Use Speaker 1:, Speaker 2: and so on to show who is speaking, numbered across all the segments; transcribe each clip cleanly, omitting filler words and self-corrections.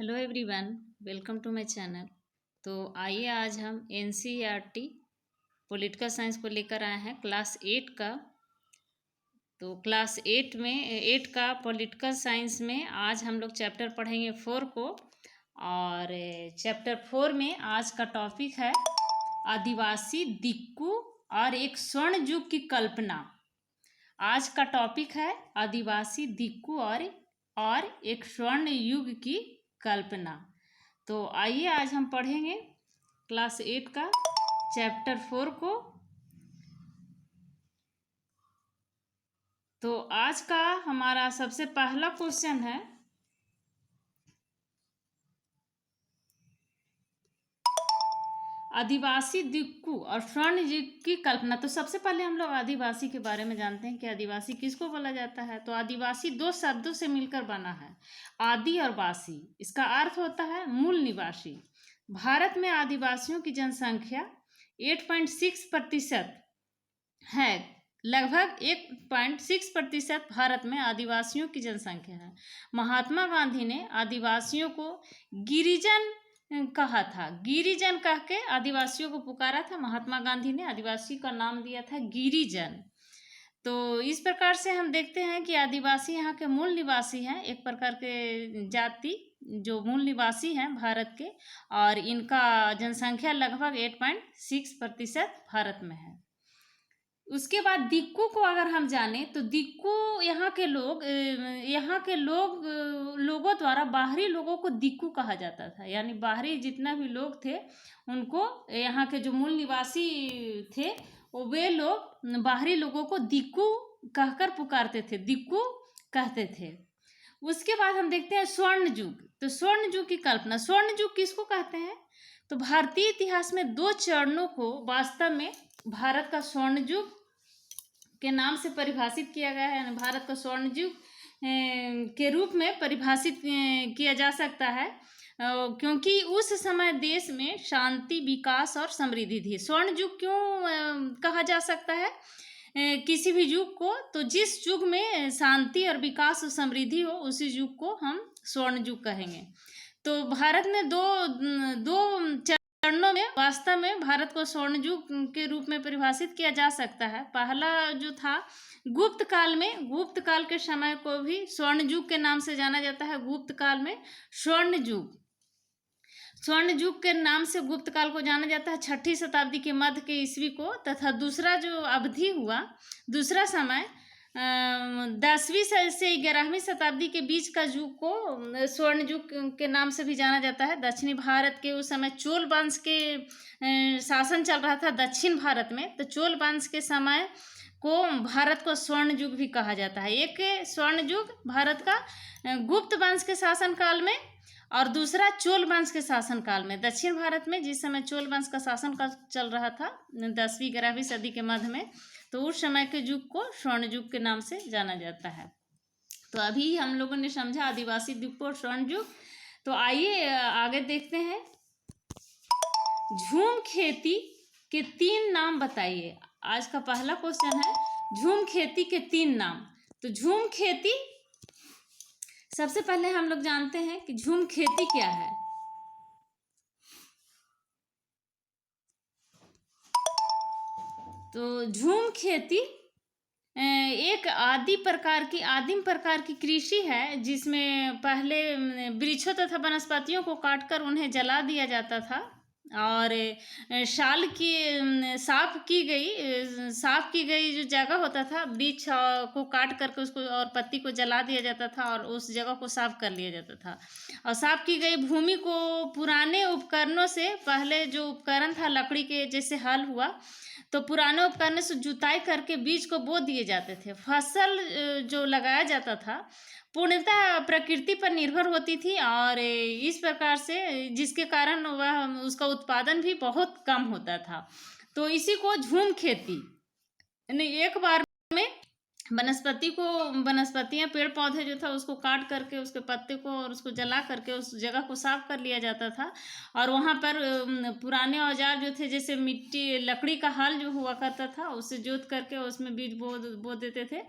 Speaker 1: Hello everyone, welcome to my channel. तो आइए आज हम एनसीईआरटी पॉलिटिकल साइंस को लेकर आए हैं क्लास 8 का। तो क्लास 8 में 8 का पॉलिटिकल साइंस में आज हम लोग चैप्टर पढ़ेंगे 4 को। और चैप्टर 4 में आज का टॉपिक है आदिवासी दिक्कू और एक स्वर्ण युग की कल्पना। आज का टॉपिक है आदिवासी दिक्कू और एक स्वर्ण युग की कल्पना। तो आइए आज हम पढ़ेंगे क्लास 8 का चैप्टर 4 को। तो आज का हमारा सबसे पहला क्वेश्चन है, आदिवासी दिक्कू और स्वर्ण युग की कल्पना। तो सबसे पहले हम लोग आदिवासी के बारे में जानते हैं कि आदिवासी किसको बोला जाता है। तो आदिवासी दो शब्दों से मिलकर बना है, आदि और वासी। इसका अर्थ होता है मूल निवासी। भारत में आदिवासियों की जनसंख्या 8.6% है। लगभग 1.6% भारत में आदिवासियों की जनसंख्या है। महात्मा गांधी ने आदिवासियों को गिरिजन कहा था। गिरिजन कह के आदिवासियों को पुकारा था। महात्मा गांधी ने आदिवासी का नाम दिया था गिरिजन। तो इस प्रकार से हम देखते हैं कि आदिवासी यहाँ के मूल निवासी हैं, एक प्रकार के जाति जो मूल निवासी हैं भारत के, और इनका जनसंख्या लगभग 8.6% भारत में है। उसके बाद दिक्कू को अगर हम जाने तो दिक्कू यहाँ के लोगों द्वारा बाहरी लोगों को दिक्कू कहा जाता था। यानी बाहरी जितना भी लोग थे उनको, यहाँ के जो मूल निवासी थे वे लोग बाहरी लोगों को दिक्कू कहकर पुकारते थे, दिक्कू कहते थे। उसके बाद हम देखते हैं स्वर्ण युग। तो स्वर्ण युग की कल्पना, स्वर्ण युग किसको कहते हैं? तो भारतीय इतिहास में दो चरणों को वास्तव में भारत का स्वर्ण युग के नाम से परिभाषित किया गया है। यानी भारत का स्वर्ण युग के रूप में परिभाषित किया जा सकता है, क्योंकि उस समय देश में शांति, विकास और समृद्धि थी। स्वर्ण युग क्यों कहा जा सकता है किसी भी युग को? तो जिस युग में शांति और विकास और समृद्धि हो उसी युग को हम स्वर्ण युग कहेंगे। तो भारत में दो चरणों में वास्तव में भारत को स्वर्ण युग के रूप में परिभाषित किया जा सकता है। पहला जो था गुप्त काल में, गुप्त काल के समय को भी स्वर्ण युग के नाम से जाना जाता है। गुप्त काल में स्वर्ण युग के नाम से गुप्त काल को जाना जाता है, 6ठी शताब्दी के मध्य के ईस्वी को। तथा दूसरा जो अवधि हुआ, दूसरा समय 10वीं से 11वीं शताब्दी के बीच का युग को स्वर्ण युग के नाम से भी जाना जाता है। दक्षिणी भारत के उस समय चोल वंश के शासन चल रहा था दक्षिण भारत में। तो चोल वंश के समय को भारत को स्वर्ण युग भी कहा जाता है। एक स्वर्ण युग भारत का गुप्त वंश के शासन काल में, और दूसरा चोल वंश के शासन काल में। दक्षिण भारत में जिस समय चोल वंश का शासन काल चल रहा था 10वीं 11वीं सदी के मध्य में, तो उस समय के युग को स्वर्ण युग के नाम से जाना जाता है। तो अभी हम लोगों ने समझा आदिवासी दिक्कू और स्वर्ण युग। तो आइए आगे देखते हैं। झूम खेती के 3 नाम बताइए। आज का पहला क्वेश्चन है झूम खेती के 3 नाम। तो झूम खेती, सबसे पहले हम लोग जानते हैं कि झूम खेती क्या है। तो झूम खेती एक आदिम प्रकार की कृषि है, जिसमें पहले वृक्षों तथा वनस्पतियों को काटकर उन्हें जला दिया जाता था, और साफ की गई जो जगह होता था, वृक्ष को काट करके उसको और पत्ती को जला दिया जाता था और उस जगह को साफ कर लिया जाता था। और साफ की गई भूमि को पुराने उपकरणों से, पहले जो उपकरण था लकड़ी के, जैसे हल हुआ, तो पुराने उपकरण से जुताई करके बीज को बो दिए जाते थे। फसल जो लगाया जाता था पूर्णतः प्रकृति पर निर्भर होती थी, और इस प्रकार से जिसके कारण वह उसका उत्पादन भी बहुत कम होता था। तो इसी को झूम खेती, यानी एक बार में वनस्पतियां, पेड़ पौधे जो था उसको काट करके उसके पत्ते को और उसको जला करके उस जगह को साफ कर लिया जाता था, और वहाँ पर पुराने औजार जो थे, जैसे मिट्टी, लकड़ी का हल जो हुआ करता था, उससे जोत करके उसमें बीज बो देते थे।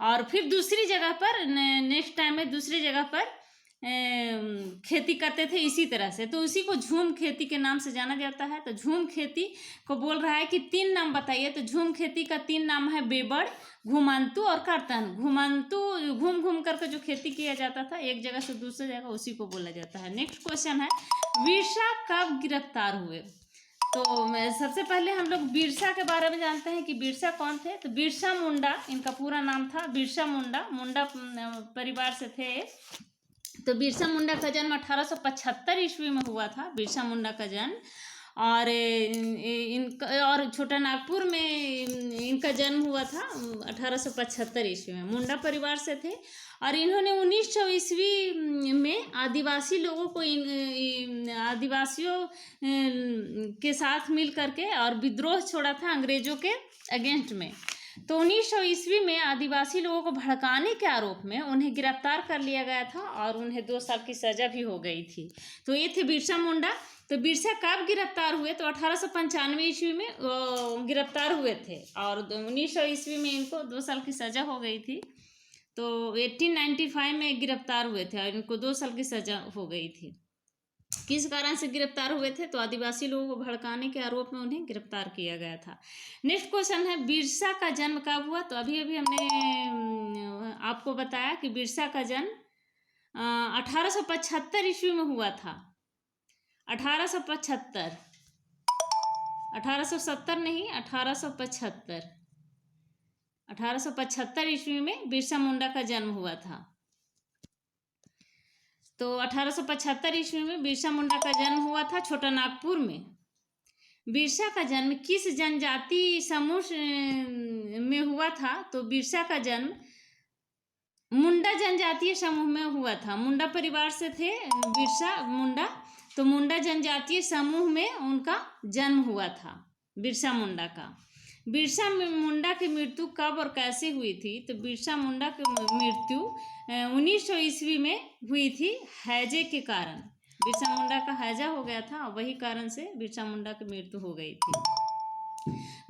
Speaker 1: और फिर दूसरी जगह पर, नेक्स्ट टाइम में दूसरी जगह पर खेती करते थे इसी तरह से, तो उसी को झूम खेती के नाम से जाना जाता है। तो झूम खेती को बोल रहा है कि 3 नाम बताइए, तो झूम खेती का 3 नाम है बेबड़, घुमंतु और कर्तन। घुमंतु घूम घूम करके जो खेती किया जाता था एक जगह से दूसरी जगह, उसी को बोला जाता है। नेक्स्ट क्वेश्चन है, बिरसा कब गिरफ्तार हुए? तो सबसे पहले हम लोग बिरसा के बारे में जानते हैं कि बिरसा कौन थे। तो बिरसा मुंडा इनका पूरा नाम था, बिरसा मुंडा, मुंडा परिवार से थे। तो बिरसा मुंडा का जन्म 1875 ईस्वी में हुआ था, बिरसा मुंडा का जन्म। और इनका और छोटा नागपुर में इनका जन्म हुआ था 1875 ईस्वी में। मुंडा परिवार से थे और इन्होंने 1900 ईस्वी में आदिवासी लोगों को आदिवासियों के साथ मिल करके और विद्रोह छोड़ा था अंग्रेजों के अगेंस्ट में। तो 1900 ईस्वी में आदिवासी लोगों को भड़काने के आरोप में उन्हें गिरफ्तार कर लिया गया था और उन्हें 2 साल की सजा भी हो गई थी। तो ये थे बिरसा मुंडा। तो बिरसा कब गिरफ्तार हुए? तो 1895 ईस्वी में गिरफ्तार हुए थे और 1900 ईस्वी में इनको 2 साल की सजा हो गई थी। तो 1895 में गिरफ्तार हुए थे और इनको 2 साल की सजा हो गई थी। किस कारण से गिरफ्तार हुए थे? तो आदिवासी लोगों को भड़काने के आरोप में उन्हें गिरफ्तार किया गया था। नेक्स्ट क्वेश्चन है, बिरसा का जन्म कब हुआ? तो अभी अभी हमने आपको बताया कि बिरसा का जन्म 1875 ईस्वी में हुआ था। 1875, 1870 नहीं, 1875, 1875 ईस्वी में बिरसा मुंडा का जन्म हुआ था। तो 1875 ईस्वी में बिरसा मुंडा का जन्म हुआ था छोटा नागपुर में। बिरसा का जन्म किस जनजाति समूह में हुआ था? तो बिरसा का जन्म मुंडा जनजातीय समूह में हुआ था। मुंडा परिवार से थे बिरसा मुंडा, तो मुंडा जनजातीय समूह में उनका जन्म हुआ था बिरसा मुंडा का। बिरसा मुंडा की मृत्यु कब और कैसे हुई थी? तो बिरसा मुंडा की मृत्यु 1900 ईस्वी में हुई थी हैजे के कारण। बिरसा मुंडा का हैजा हो गया था और वही कारण से बिरसा मुंडा की मृत्यु हो गई थी।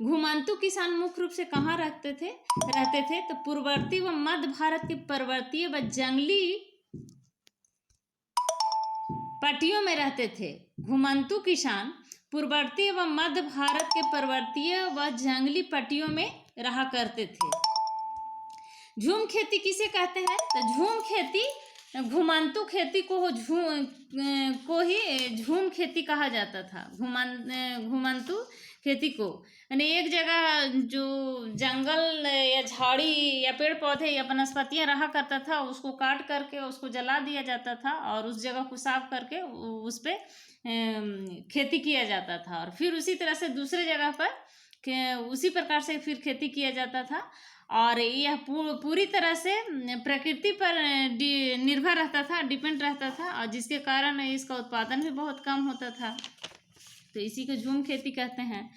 Speaker 1: घुमंतु किसान मुख्य रूप से कहाँ रहते थे? तो पूर्ववर्ती व मध्य भारत के पर्वतीय व जंगली पट्टियों में रहते थे। घुमंतु किसान पूर्ववर्ती एवं मध्य भारत के पर्वतीय व जंगली पट्टियों में रहा करते थे। झूम खेती किसे कहते हैं? तो झूम खेती घुमंतु खेती को ही झूम खेती कहा जाता था। घुमंतु खेती को यानी एक जगह जो जंगल या झाड़ी या पेड़ पौधे या वनस्पतियाँ रहा करता था उसको काट करके उसको जला दिया जाता था और उस जगह को साफ करके उस पर खेती किया जाता था और फिर उसी तरह से दूसरे जगह पर उसी प्रकार से फिर खेती किया जाता था। और यह पूरी तरह से प्रकृति पर निर्भर रहता था, डिपेंड रहता था और जिसके कारण इसका उत्पादन भी बहुत कम होता था। तो इसी को झूम खेती कहते हैं।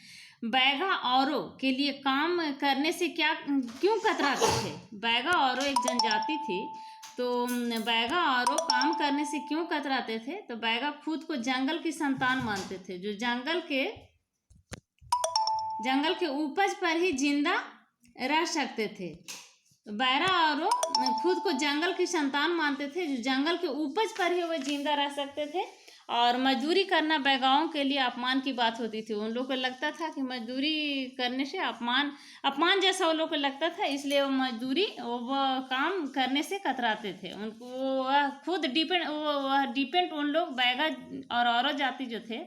Speaker 1: बैगा औरों के लिए काम करने से क्यों कतराते थे? बैगा औरों एक जनजाति थी, तो बैगा औरों काम करने से क्यों कतराते थे? तो बैगा खुद को जंगल की संतान मानते थे, जो जंगल के उपज पर ही जिंदा रह सकते थे। तो बैगा औरों खुद को जंगल की संतान मानते थे, जो जंगल के उपज पर ही वे जिंदा रह सकते थे और मजदूरी करना बैगाओं के लिए अपमान की बात होती थी। उन लोगों को लगता था कि मजदूरी करने से अपमान जैसा उन लोगों को लगता था, इसलिए वो काम करने से कतराते थे। उनको खुद डिपेंड उन लोग बैगा और औरत जाति जो थे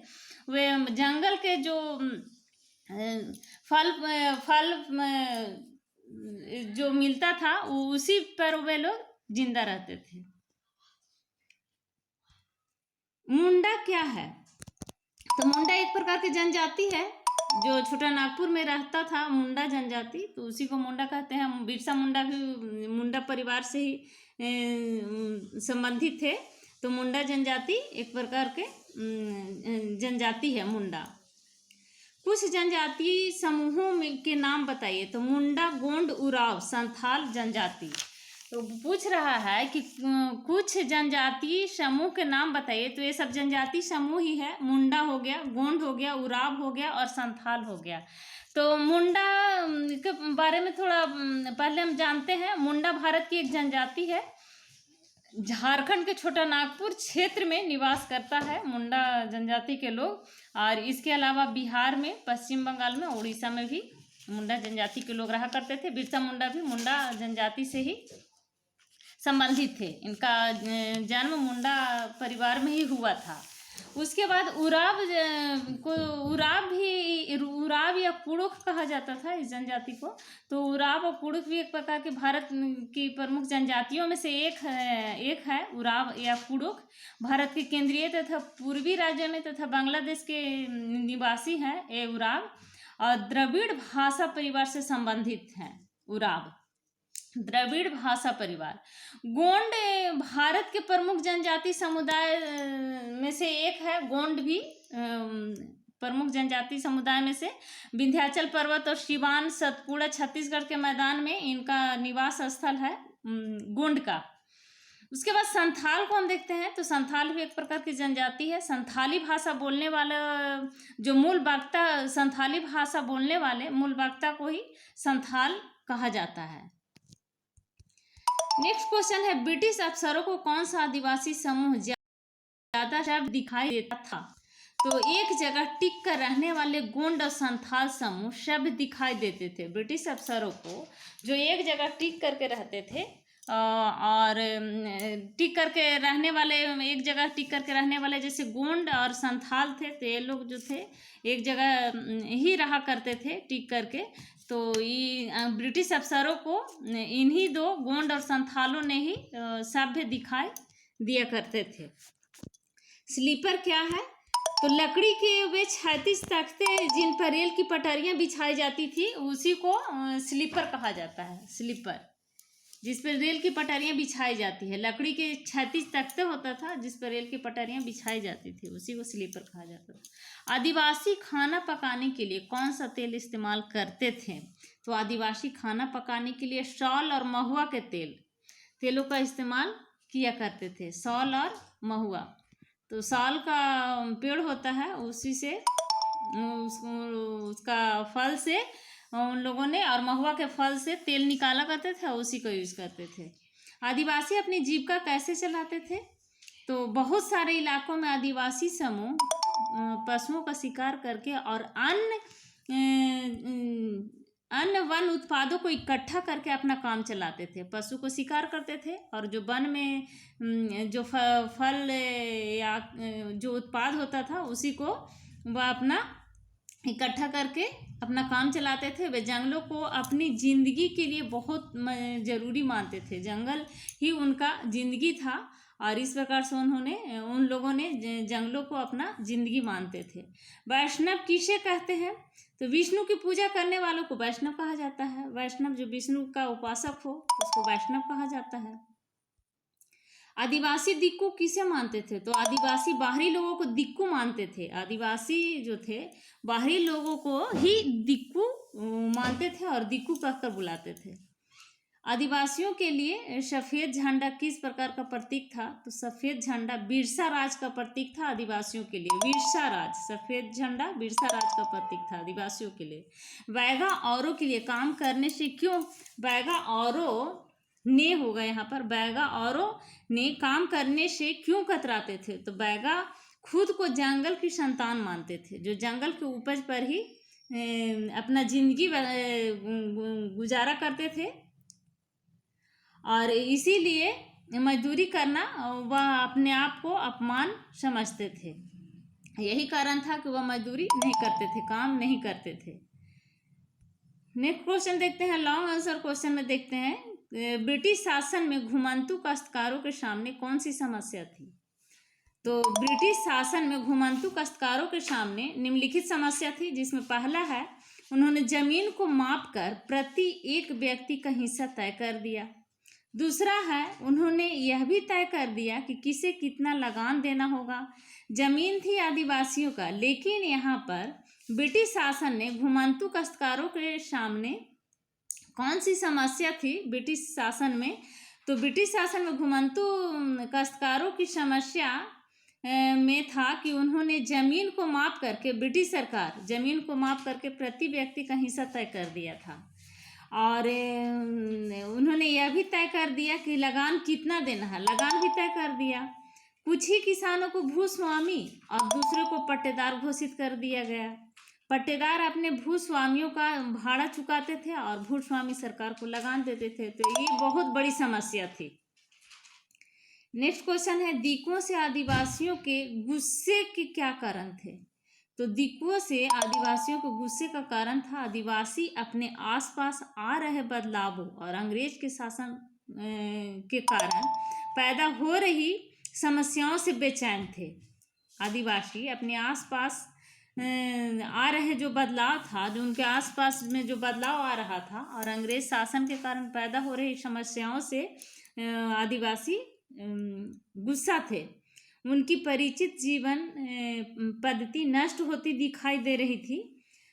Speaker 1: वे जंगल के जो फल जो मिलता था उसी पर वे लोग जिंदा रहते थे। मुंडा क्या है? तो मुंडा एक प्रकार की जनजाति है जो छोटा नागपुर में रहता था, मुंडा जनजाति, तो उसी को मुंडा कहते हैं। बिरसा मुंडा भी मुंडा परिवार से ही संबंधित थे। तो मुंडा जनजाति एक प्रकार के जनजाति है मुंडा। कुछ जनजातीय समूहों के नाम बताइए। तो मुंडा, गोंड, उराव, संथाल जनजाति। तो पूछ रहा है कि कुछ जनजातीय समूह के नाम बताइए। तो ये सब जनजाति समूह ही है। मुंडा हो गया, गोंड हो गया, उराव हो गया और संथाल हो गया। तो मुंडा के बारे में थोड़ा पहले हम जानते हैं। मुंडा भारत की एक जनजाति है झारखंड के छोटा नागपुर क्षेत्र में निवास करता है मुंडा जनजाति के लोग। और इसके अलावा बिहार में, पश्चिम बंगाल में, उड़ीसा में भी मुंडा जनजाति के लोग रहा करते थे। बिरसा मुंडा भी मुंडा जनजाति से ही संबंधित थे। इनका जन्म मुंडा परिवार में ही हुआ था। उसके बाद उराव या कुड़ुख कहा जाता था इस जनजाति को। तो उराव और कुड़ुख भी एक प्रकार के भारत की प्रमुख जनजातियों में से एक है उराव या कुड़ुख। भारत के केंद्रीय तथा पूर्वी राज्य में तथा बांग्लादेश के निवासी हैं ये उराव, और द्रविड़ भाषा परिवार से संबंधित हैं उराव। द्रविड़ भाषा परिवार। गोंड भारत के प्रमुख जनजाति समुदाय में से एक है। गोंड भी प्रमुख जनजाति समुदाय में से विंध्याचल पर्वत और सिवान, सतपुड़ा, छत्तीसगढ़ के मैदान में इनका निवास स्थल है गोंड का। उसके बाद संथाल को हम देखते हैं। तो संथाल भी एक प्रकार की जनजाति है। संथाली भाषा बोलने वाला जो मूल वक्ता, संथाली भाषा बोलने वाले मूल वक्ता को ही संथाल कहा जाता है। नेक्स्ट क्वेश्चन है, ब्रिटिश अफसरों को कौन सा आदिवासी समूह ज्यादा शब्द दिखाई देता था? तो एक जगह टिक कर रहने वाले गोंड और संथाल समूह शब्द दिखाई देते थे। ब्रिटिश अफसरों को जो एक जगह टिक करके रहते थे और टिक करके रहने वाले, एक जगह टिक करके रहने वाले जैसे गोंड और संथाल थे, तो ये लोग जो थे एक जगह ही रहा करते थे टिक करके। तो ये ब्रिटिश अफसरों को इन्हीं दो गोंड और संथालों ने ही सभ्य दिखाई दिया करते थे। स्लीपर क्या है? तो लकड़ी के वे 36 तख्ते जिन पर रेल की पटरियां बिछाई जाती थी उसी को स्लीपर कहा जाता है। स्लीपर जिस पर रेल की पटरियां बिछाई जाती है, लकड़ी के 36 तख्ते होता था जिस पर रेल की पटरियां बिछाई जाती थी, उसी को स्लीपर कहा जाता था। आदिवासी खाना पकाने के लिए कौन सा तेल इस्तेमाल करते थे? तो आदिवासी खाना पकाने के लिए सौल और महुआ के तेलों का इस्तेमाल किया करते थे। सौल और महुआ। तो सौल का पेड़ होता है, उसी से उसका फल से उन लोगों ने, और महुआ के फल से तेल निकाला करते थे, उसी को यूज करते थे। आदिवासी अपनी जीविका कैसे चलाते थे? तो बहुत सारे इलाकों में आदिवासी समूह पशुओं का शिकार करके और अन्य वन उत्पादों को इकट्ठा करके अपना काम चलाते थे। पशु को शिकार करते थे और जो वन में जो फल या जो उत्पाद होता था उसी को वह अपना इकट्ठा करके अपना काम चलाते थे। वे जंगलों को अपनी जिंदगी के लिए बहुत ज़रूरी मानते थे। जंगल ही उनका जिंदगी था और इस प्रकार से उन लोगों ने जंगलों को अपना जिंदगी मानते थे। वैष्णव किसे कहते हैं? तो विष्णु की पूजा करने वालों को वैष्णव कहा जाता है। वैष्णव जो विष्णु का उपासक हो उसको वैष्णव कहा जाता है। आदिवासी दिक्कू किसे मानते थे? तो आदिवासी बाहरी लोगों को दिक्कू मानते थे। आदिवासी जो थे बाहरी लोगों को ही दिक्कू मानते थे और दिक्कू कहकर बुलाते थे। आदिवासियों के लिए सफ़ेद झंडा किस प्रकार का प्रतीक था? तो सफ़ेद झंडा बिरसा राज का प्रतीक था। आदिवासियों के लिए बिरसा राज, सफ़ेद झंडा बिरसा राज का प्रतीक था आदिवासियों के लिए। बैगा औरों के लिए काम करने से क्यों, बैगा औरों ने होगा यहाँ पर, बैगा औरों ने काम करने से क्यों कतराते थे? तो बैगा खुद को जंगल की संतान मानते थे, जो जंगल के उपज पर ही अपना जिंदगी गुजारा करते थे और इसीलिए मजदूरी करना वह अपने आप को अपमान समझते थे। यही कारण था कि वह मजदूरी नहीं करते थे, काम नहीं करते थे। नेक्स्ट क्वेश्चन देखते हैं, लॉन्ग आंसर क्वेश्चन में देखते हैं, ब्रिटिश शासन में घुमंतू काश्तकारों के सामने कौन सी समस्या थी? तो ब्रिटिश शासन में घुमंतू काश्तकारों के सामने निम्नलिखित समस्या थी, जिसमें पहला है उन्होंने जमीन को मापकर प्रति एक व्यक्ति का हिस्सा तय कर दिया। दूसरा है उन्होंने यह भी तय कर दिया कि किसे कितना लगान देना होगा। जमीन थी आदिवासियों का, लेकिन यहाँ पर ब्रिटिश शासन ने घुमंतू काश्तकारों के सामने कौन सी समस्या थी ब्रिटिश शासन में? तो ब्रिटिश शासन में घुमंतू काश्तकारों की समस्या में था कि उन्होंने जमीन को माप करके, ब्रिटिश सरकार जमीन को माप करके प्रति व्यक्ति का हिस्सा तय कर दिया था। और उन्होंने यह भी तय कर दिया कि लगान कितना देना है, लगान भी तय कर दिया। कुछ ही किसानों को भूस्वामी और दूसरों को पट्टेदार घोषित कर दिया गया। पट्टेदार अपने भूस्वामियों का भाड़ा चुकाते थे और भूस्वामी सरकार को लगान देते थे। तो ये बहुत बड़ी समस्या थी। नेक्स्ट क्वेश्चन है, दिक्कुओं से आदिवासियों के गुस्से के क्या कारण थे? तो दिक्कुओं से आदिवासियों के गुस्से का कारण था आदिवासी अपने आसपास आ रहे बदलावों और अंग्रेज के शासन के कारण पैदा हो रही समस्याओं से बेचैन थे। आदिवासी अपने आसपास आ रहे जो बदलाव था, जो उनके आसपास में जो बदलाव आ रहा था और अंग्रेज शासन के कारण पैदा हो रही समस्याओं से आदिवासी गुस्सा थे। उनकी परिचित जीवन पद्धति नष्ट होती दिखाई दे रही थी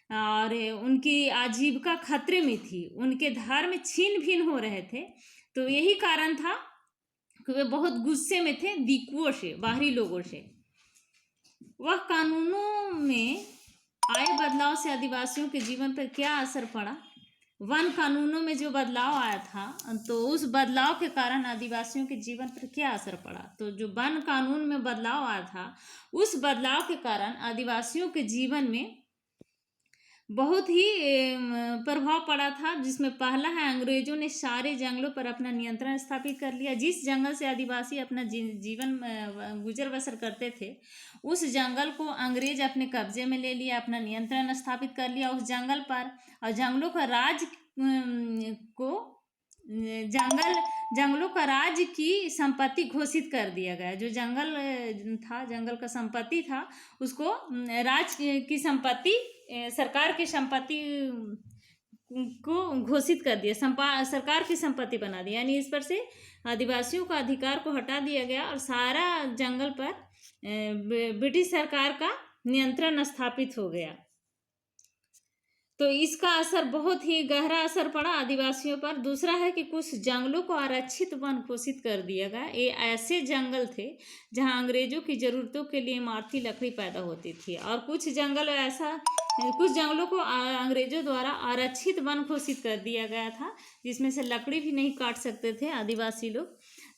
Speaker 1: और उनकी आजीविका खतरे में थी। उनके धर्म छीन भिन हो रहे थे। तो यही कारण था कि वे बहुत गुस्से में थे दिक्कुओं से, बाहरी लोगों से। वह कानूनों में आए बदलाव से आदिवासियों के जीवन पर क्या असर पड़ा? वन कानूनों में जो बदलाव आया था, तो उस बदलाव के कारण आदिवासियों के जीवन पर क्या असर पड़ा? तो जो वन कानून में बदलाव आया था, उस बदलाव के कारण आदिवासियों के जीवन में बहुत ही प्रभाव पड़ा था, जिसमें पहला है अंग्रेजों ने सारे जंगलों पर अपना नियंत्रण स्थापित कर लिया। जिस जंगल से आदिवासी अपना जीवन गुजर बसर करते थे, उस जंगल को अंग्रेज अपने कब्जे में ले लिया, अपना नियंत्रण स्थापित कर लिया उस जंगल पर। और जंगलों का राज को जंगलों का राज की संपत्ति घोषित कर दिया गया। जो जंगल था, जंगल का संपत्ति था, उसको राज की संपत्ति, सरकार की संपत्ति को घोषित कर दिया, सरकार की संपत्ति बना दी। यानी इस पर से आदिवासियों का अधिकार को हटा दिया गया और सारा जंगल पर ब्रिटिश सरकार का नियंत्रण स्थापित हो गया। तो इसका असर, बहुत ही गहरा असर पड़ा आदिवासियों पर। दूसरा है कि कुछ जंगलों को आरक्षित वन घोषित कर दिया गया। ये ऐसे जंगल थे जहां अंग्रेजों की ज़रूरतों के लिए इमारती लकड़ी पैदा होती थी, और कुछ जंगलों को अंग्रेजों द्वारा आरक्षित वन घोषित कर दिया गया था, जिसमें से लकड़ी भी नहीं काट सकते थे आदिवासी लोग।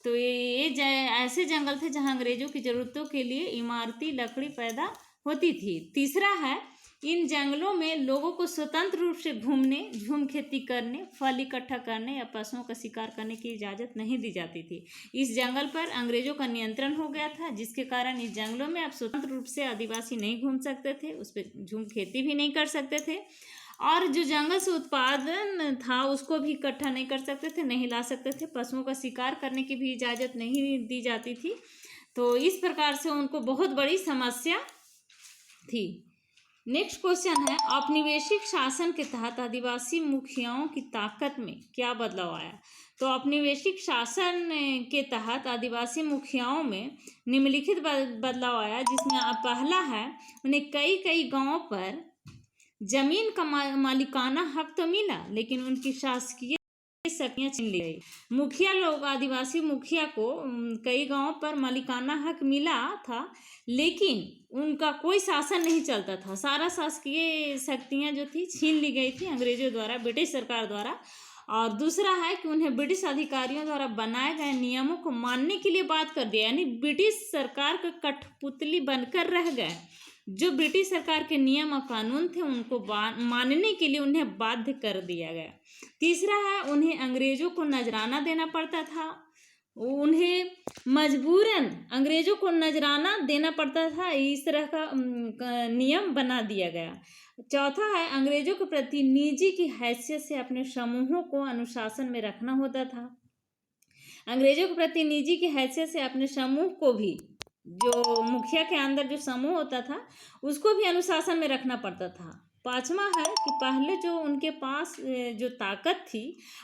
Speaker 1: तो ये ऐसे जंगल थे जहाँ अंग्रेजों की ज़रूरतों के लिए इमारती लकड़ी पैदा होती थी। तीसरा है, इन जंगलों में लोगों को स्वतंत्र रूप से घूमने, झूम खेती करने, फल इकट्ठा करने या पशुओं का शिकार करने की इजाज़त नहीं दी जाती थी। इस जंगल पर अंग्रेजों का नियंत्रण हो गया था, जिसके कारण इस जंगलों में अब स्वतंत्र रूप से आदिवासी नहीं घूम सकते थे, उस पर झूम खेती भी नहीं कर सकते थे, और जो जंगल से उत्पादन था उसको भी इकट्ठा नहीं कर सकते थे, नहीं ला सकते थे। पशुओं का शिकार करने की भी इजाज़त नहीं दी जाती थी। तो इस प्रकार से उनको बहुत बड़ी समस्या थी। नेक्स्ट क्वेश्चन है, औपनिवेशिक शासन के तहत आदिवासी मुखियाओं की ताकत में क्या बदलाव आया? तो औपनिवेशिक शासन के तहत आदिवासी मुखियाओं में निम्नलिखित बदलाव आया, जिसमें पहला है, उन्हें कई गांवों पर जमीन का मालिकाना हक तो मिला, लेकिन उनकी शासकीय शक्तियां छीन ली गई। मुखिया लोग, आदिवासी मुखिया को कई गांवों पर मालिकाना हक मिला था, लेकिन उनका कोई शासन नहीं चलता था। सारा शासकीय शक्तियां जो थी छीन ली गई थी अंग्रेजों द्वारा, ब्रिटिश सरकार द्वारा। और दूसरा है कि उन्हें ब्रिटिश अधिकारियों द्वारा बनाए गए नियमों को मानने के लिए बात कर दिया, यानी ब्रिटिश सरकार का कठपुतली बनकर रह गए। जो ब्रिटिश सरकार के नियम और कानून थे उनको मानने के लिए उन्हें बाध्य कर दिया गया। तीसरा है, उन्हें अंग्रेजों को नजराना देना पड़ता था, उन्हें मजबूरन अंग्रेजों को नजराना देना पड़ता था, इस तरह का नियम बना दिया गया। चौथा है, अंग्रेजों के प्रति निजी की हैसियत से अपने समूहों को अनुशासन में रखना होता था। अंग्रेजों के प्रति निजी की हैसियत से अपने समूह को भी, जो मुखिया के अंदर जो समूह होता था उसको भी अनुशासन में रखना पड़ता था। पांचवा है कि पहले जो उनके पास जो ताकत थी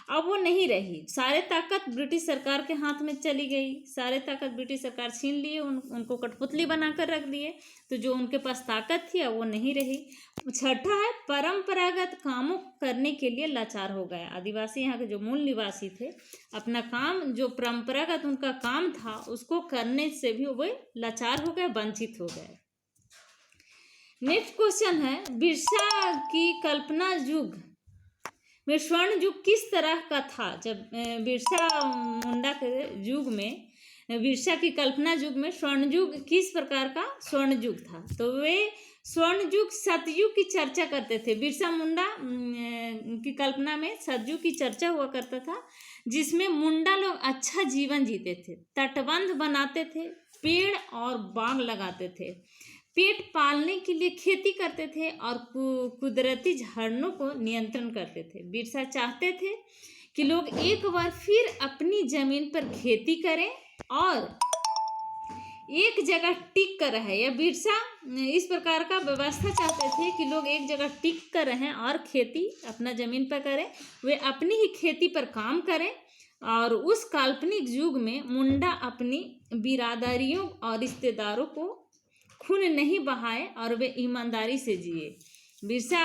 Speaker 1: अब वो नहीं रही, सारे ताकत ब्रिटिश सरकार के हाथ में चली गई, सारे ताकत ब्रिटिश सरकार छीन लिए, उनको कठपुतली बनाकर रख दिए। तो जो उनके पास ताकत थी अब वो नहीं रही। छठा है, परंपरागत कामों करने के लिए लाचार हो गए। आदिवासी यहाँ के जो मूल निवासी थे अपना काम, जो परंपरागत उनका काम था उसको करने से भी वे लाचार हो गए, वंचित हो गए। नेक्स्ट क्वेश्चन है, बिरसा की कल्पना युग में स्वर्ण युग किस तरह का था। जब बिरसा मुंडा के युग में, बिरसा की कल्पना युग में स्वर्ण युग किस प्रकार का स्वर्ण युग था, तो वे स्वर्ण युग सतयुग की चर्चा करते थे। बिरसा मुंडा की कल्पना में सतयुग की चर्चा हुआ करता था, जिसमें मुंडा लोग अच्छा जीवन जीते थे, तटबंध बनाते थे, पेड़ और बाग लगाते थे, पेट पालने के लिए खेती करते थे और कुदरती झरनों को नियंत्रण करते थे। बिरसा चाहते थे कि लोग एक बार फिर अपनी जमीन पर खेती करें और एक जगह टिक कर रहे। या बिरसा इस प्रकार का व्यवस्था चाहते थे कि लोग एक जगह टिक कर रहें और खेती अपना जमीन पर करें, वे अपनी ही खेती पर काम करें। और उस काल्पनिक युग में मुंडा अपनी बिरादरियों और रिश्तेदारों को खून नहीं बहाए और वे ईमानदारी से जिए। बिरसा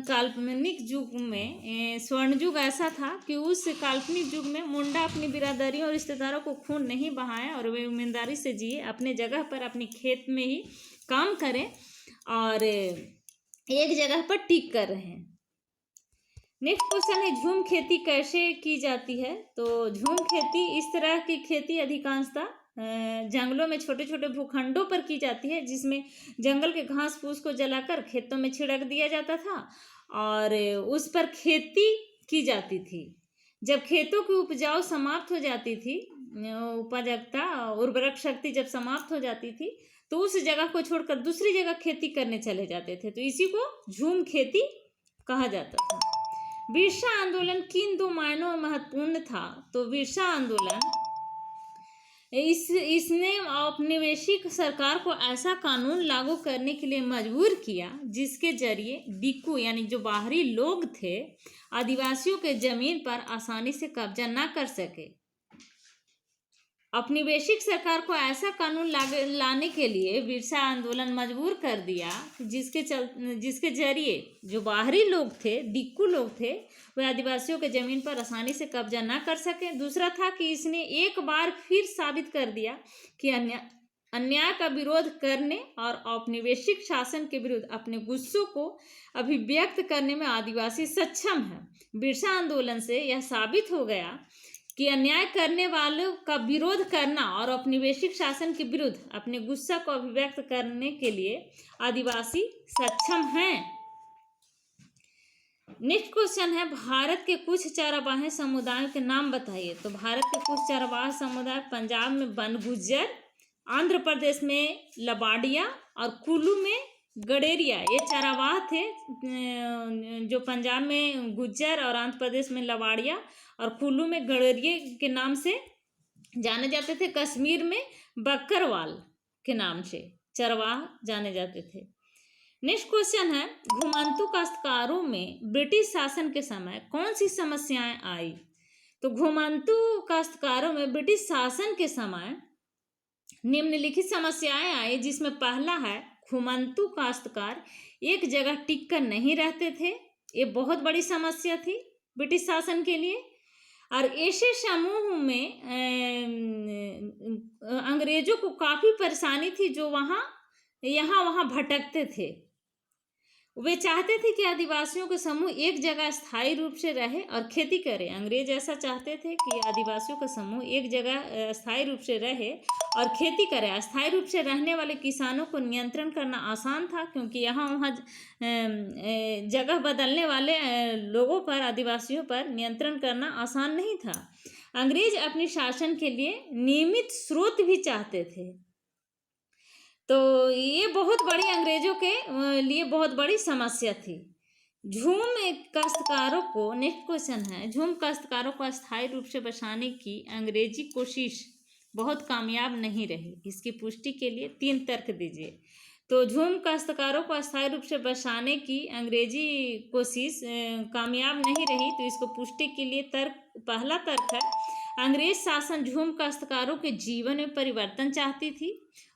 Speaker 1: काल्पनिक युग में स्वर्ण युग ऐसा था कि उस काल्पनिक युग में मुंडा अपनी बिरादरियों और रिश्तेदारों को खून नहीं बहाए और वे ईमानदारी से जिए, अपने जगह पर अपनी खेत में ही काम करें और एक जगह पर टिक कर रहे हैं। नेक्स्ट क्वेश्चन है झूम खेती कैसे की जाती है। तो झूम खेती इस तरह की खेती अधिकांशतः जंगलों में छोटे छोटे भूखंडों पर की जाती है, जिसमें जंगल के घास फूस को जलाकर खेतों में छिड़क दिया जाता था और उस पर खेती की जाती थी। जब खेतों की उपजाऊ समाप्त हो जाती थी, उपजाऊता उर्वरक शक्ति जब समाप्त हो जाती थी, तो उस जगह को छोड़कर दूसरी जगह खेती करने चले जाते थे, तो इसी को झूम खेती कहा जाता था। बिरसा आंदोलन किन दो मायनों में महत्वपूर्ण था। तो बिरसा आंदोलन इसने औपनिवेशिक सरकार को ऐसा कानून लागू करने के लिए मजबूर किया जिसके जरिए डिक्कू यानी जो बाहरी लोग थे आदिवासियों के जमीन पर आसानी से कब्जा न कर सके। औपनिवेशिक सरकार को ऐसा कानून लाने के लिए बिरसा आंदोलन मजबूर कर दिया जिसके जरिए जो बाहरी लोग थे, डिक्कू लोग थे, वे आदिवासियों के ज़मीन पर आसानी से कब्जा ना कर सके। दूसरा था कि इसने एक बार फिर साबित कर दिया कि अन्याय का विरोध करने और औपनिवेशिक शासन के विरुद्ध अपने गुस्सों को अभिव्यक्त करने में आदिवासी सक्षम है। बिरसा आंदोलन से यह साबित हो गया कि अन्याय करने वालों का विरोध करना और औपनिवेशिक शासन के विरुद्ध अपने गुस्सा को अभिव्यक्त करने के लिए आदिवासी सक्षम हैं। नेक्स्ट क्वेश्चन है भारत के कुछ चरवाहे समुदायों के नाम बताइए। तो भारत के कुछ चरवाहा समुदाय पंजाब में बन गुज्जर, आंध्र प्रदेश में लबाडिया और कुल्लू में गडेरिया, ये चरवाहा थे जो पंजाब में गुज्जर और आंध्र प्रदेश में लबाडिया और कुल्लू में गडेरिया के नाम से जाने जाते थे। कश्मीर में बकरवाल के नाम से चरवाहा जाने जाते थे। नेक्स्ट क्वेश्चन है घुमंतू काश्तकारों में ब्रिटिश शासन के समय कौन सी समस्याएं आई। तो घुमंतू काश्तकारों में ब्रिटिश शासन के समय निम्नलिखित समस्याएं आई, जिसमें पहला है घुमंतू काश्तकार एक जगह टिक कर नहीं रहते थे। ये बहुत बड़ी समस्या थी ब्रिटिश शासन के लिए। और ऐसे समूह में अंग्रेजों को काफ़ी परेशानी थी जो यहाँ वहाँ भटकते थे। वे चाहते थे कि आदिवासियों के समूह एक जगह स्थायी रूप से रहे और खेती करे। अंग्रेज ऐसा चाहते थे कि आदिवासियों का समूह एक जगह स्थायी रूप से रहे और खेती करे। अस्थायी रूप से रहने वाले किसानों को नियंत्रण करना आसान था, क्योंकि यहाँ वहाँ जगह बदलने वाले लोगों पर, आदिवासियों पर नियंत्रण करना आसान नहीं था। अंग्रेज अपने शासन के लिए नियमित स्रोत भी चाहते थे, तो ये बहुत बड़ी अंग्रेजों के लिए बहुत बड़ी समस्या थी। झूम काश्तकारों को, नेक्स्ट क्वेश्चन है, झूम काश्तकारों को अस्थायी रूप से बसाने की अंग्रेजी कोशिश बहुत कामयाब नहीं रही। इसकी पुष्टि के लिए 3 तर्क दीजिए। तो झूम काश्तकारों को अस्थायी रूप से बसाने की अंग्रेजी कोशिश कामयाब नहीं रही, तो इसको पुष्टि के लिए पहला तर्क है अंग्रेज शासन झूम काश्तकारों के जीवन में परिवर्तन चाहती थी।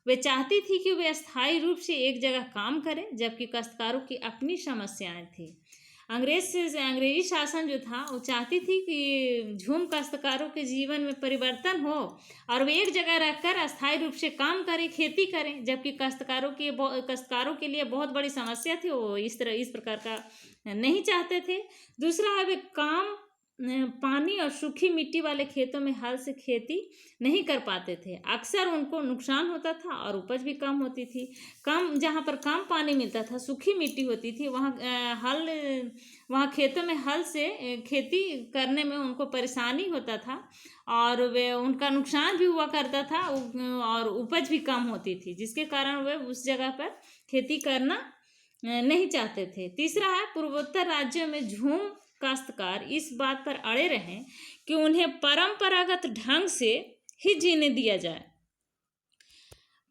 Speaker 1: वे चाहती थी कि वे अस्थायी रूप से एक जगह काम करें, जबकि काश्तकारों की अपनी समस्याएं थी। अंग्रेजी शासन जो था वो चाहती थी कि झूम काश्तकारों के जीवन में परिवर्तन हो और वे एक जगह रहकर अस्थायी रूप से काम करें, खेती करें, जबकि काश्तकारों के लिए बहुत बड़ी समस्या थी। वो इस प्रकार का नहीं चाहते थे। दूसरा है वे पानी और सूखी मिट्टी वाले खेतों में हल से खेती नहीं कर पाते थे। अक्सर उनको नुकसान होता था और उपज भी कम होती थी। जहाँ पर कम पानी मिलता था, सूखी मिट्टी होती थी, वहाँ खेतों में हल से खेती करने में उनको परेशानी होता था और वे उनका नुकसान भी हुआ करता था और उपज भी कम होती थी, जिसके कारण वे उस जगह पर खेती करना नहीं चाहते थे। तीसरा है पूर्वोत्तर राज्यों में झूम काश्तकार इस बात पर अड़े रहे कि उन्हें परंपरागत ढंग से ही जीने दिया जाए।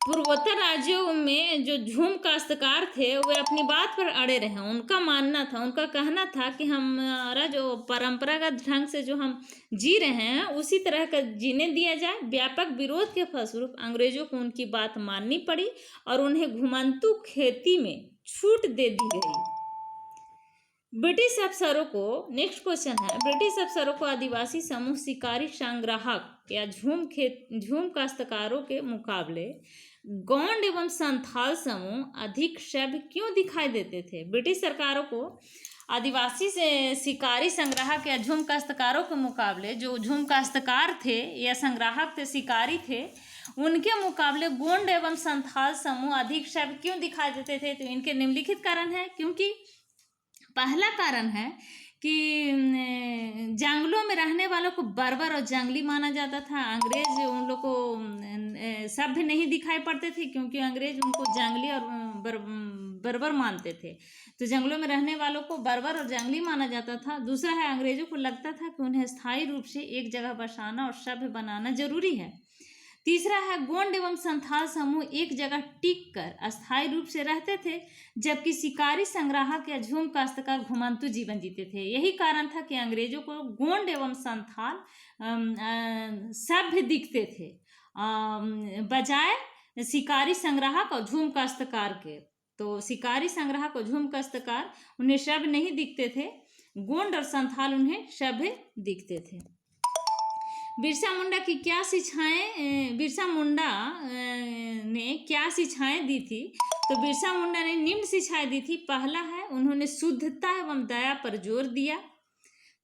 Speaker 1: पूर्वोत्तर राज्यों में जो झूम काश्तकार थे वे अपनी बात पर अड़े रहे। उनका मानना था, उनका कहना था कि हमारा जो परंपरागत ढंग से जो हम जी रहे हैं उसी तरह का जीने दिया जाए। व्यापक विरोध के फलस्वरूप अंग्रेजों को उनकी बात माननी पड़ी और उन्हें घुमंतू खेती में छूट दे दी गई। ब्रिटिश अफसरों को, नेक्स्ट क्वेश्चन है, ब्रिटिश अफसरों को आदिवासी समूह शिकारी संग्राहक या झूम काश्तकारों के मुकाबले गोंड एवं संथाल समूह अधिक सभ्य क्यों दिखाई देते थे? ब्रिटिश सरकारों को आदिवासी से शिकारी संग्राहक या झूम काश्तकारों के मुकाबले जो झूम काश्तकार थे या संग्राहक थे, शिकारी थे, उनके मुकाबले गोंड एवं संथाल समूह अधिक सभ्य क्यों दिखाई देते थे? तो इनके निम्नलिखित कारण है। क्योंकि पहला कारण है कि जंगलों में रहने वालों को बर्बर और जंगली माना जाता था। अंग्रेज उन लोग को सभ्य नहीं दिखाई पड़ते थे क्योंकि अंग्रेज उनको जंगली और बर्बर मानते थे। तो जंगलों में रहने वालों को बर्बर और जंगली माना जाता था। दूसरा है अंग्रेजों को लगता था कि उन्हें स्थायी रूप से एक जगह बसाना और सभ्य बनाना जरूरी है। तीसरा है गोंड एवं संथाल समूह एक जगह टिक कर अस्थायी रूप से रहते थे, जबकि शिकारी संग्राहक या झूम काश्तकार घुमंतू जीवन जीते थे। यही कारण था कि अंग्रेजों को गोंड एवं संथाल सभ्य दिखते थे बजाय शिकारी संग्राहक और झूम काश्तकार के। तो शिकारी संग्राहक और झूम काश्तकार उन्हें सभ्य नहीं दिखते थे, गोंड और संथाल उन्हें सभ्य दिखते थे। बिरसा मुंडा की क्या शिक्षाएं बिरसा मुंडा ने क्या शिक्षाएं दी थी? तो बिरसा मुंडा ने निम्न शिक्षाएं दी थी। पहला है उन्होंने शुद्धता एवं दया पर जोर दिया।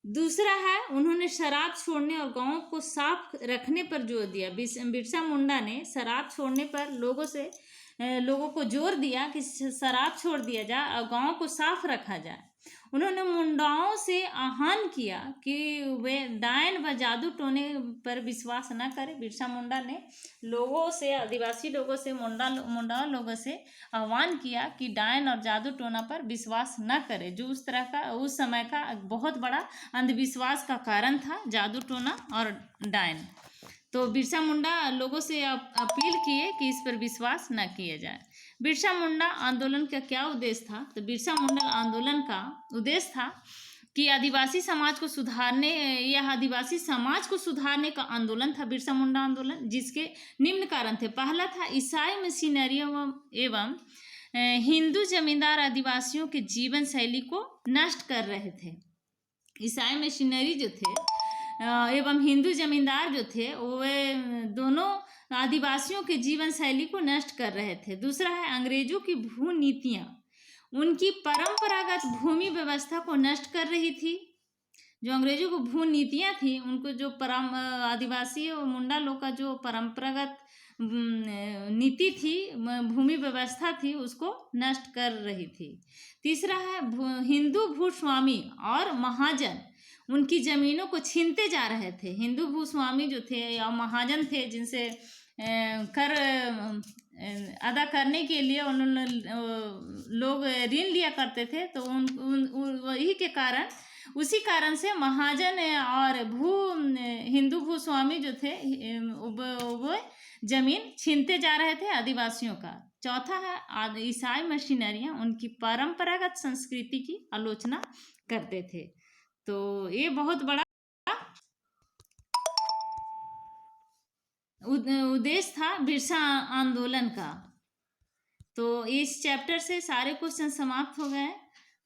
Speaker 1: दूसरा है उन्होंने शराब छोड़ने और गांवों को साफ रखने पर जोर दिया। बिरसा मुंडा ने शराब छोड़ने पर लोगों को जोर दिया कि शराब छोड़ दिया जाए और गांवों को साफ रखा जाए। उन्होंने मुंडाओं से आह्वान किया कि वे डायन व जादू टोने पर विश्वास न करें। बिरसा मुंडा ने आदिवासी लोगों से मुंडा लोगों से आह्वान किया कि डायन और जादू टोना पर विश्वास न करें, जो उस समय का बहुत बड़ा अंधविश्वास का कारण था, जादू टोना और डायन। तो बिरसा मुंडा लोगों से अपील किए कि इस पर विश्वास न किया जाए। बिरसा मुंडा आंदोलन का क्या उद्देश्य था? तो बिरसा मुंडा आंदोलन का उद्देश्य था कि आदिवासी समाज को सुधारने का आंदोलन था बिरसा मुंडा आंदोलन, जिसके निम्न कारण थे। पहला था ईसाई मिशनरी एवं हिंदू जमींदार आदिवासियों के जीवन शैली को नष्ट कर रहे थे। ईसाई मिशनरी जो थे एवं हिंदू जमींदार जो थे वे दोनों आदिवासियों के जीवन शैली को नष्ट कर रहे थे। दूसरा है अंग्रेजों की भू नीतियाँ उनकी परंपरागत भूमि व्यवस्था को नष्ट कर रही थी। जो अंग्रेजों को भू नीतियाँ थी, उनको जो आदिवासी और मुंडा लोग का जो परंपरागत नीति थी, भूमि व्यवस्था थी, उसको नष्ट कर रही थी। तीसरा है हिंदू भूस्वामी और महाजन उनकी जमीनों को छीनते जा रहे थे। हिंदू भूस्वामी जो थे या महाजन थे, जिनसे कर अदा करने के लिए उन्होंने लोग ऋण लिया करते थे, तो उसी कारण से महाजन और हिंदू भूस्वामी जो थे वो जमीन छीनते जा रहे थे आदिवासियों का। चौथा है ईसाई मिशनरियाँ उनकी परंपरागत संस्कृति की आलोचना करते थे। तो ये बहुत बड़ा उद्देश्य था बिरसा आंदोलन का। तो इस चैप्टर से सारे क्वेश्चन समाप्त हो गए।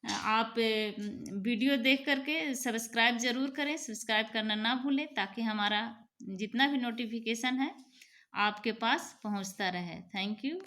Speaker 1: आप वीडियो देख करके सब्सक्राइब ज़रूर करें, सब्सक्राइब करना ना भूलें, ताकि हमारा जितना भी नोटिफिकेशन है आपके पास पहुंचता रहे। Thank you.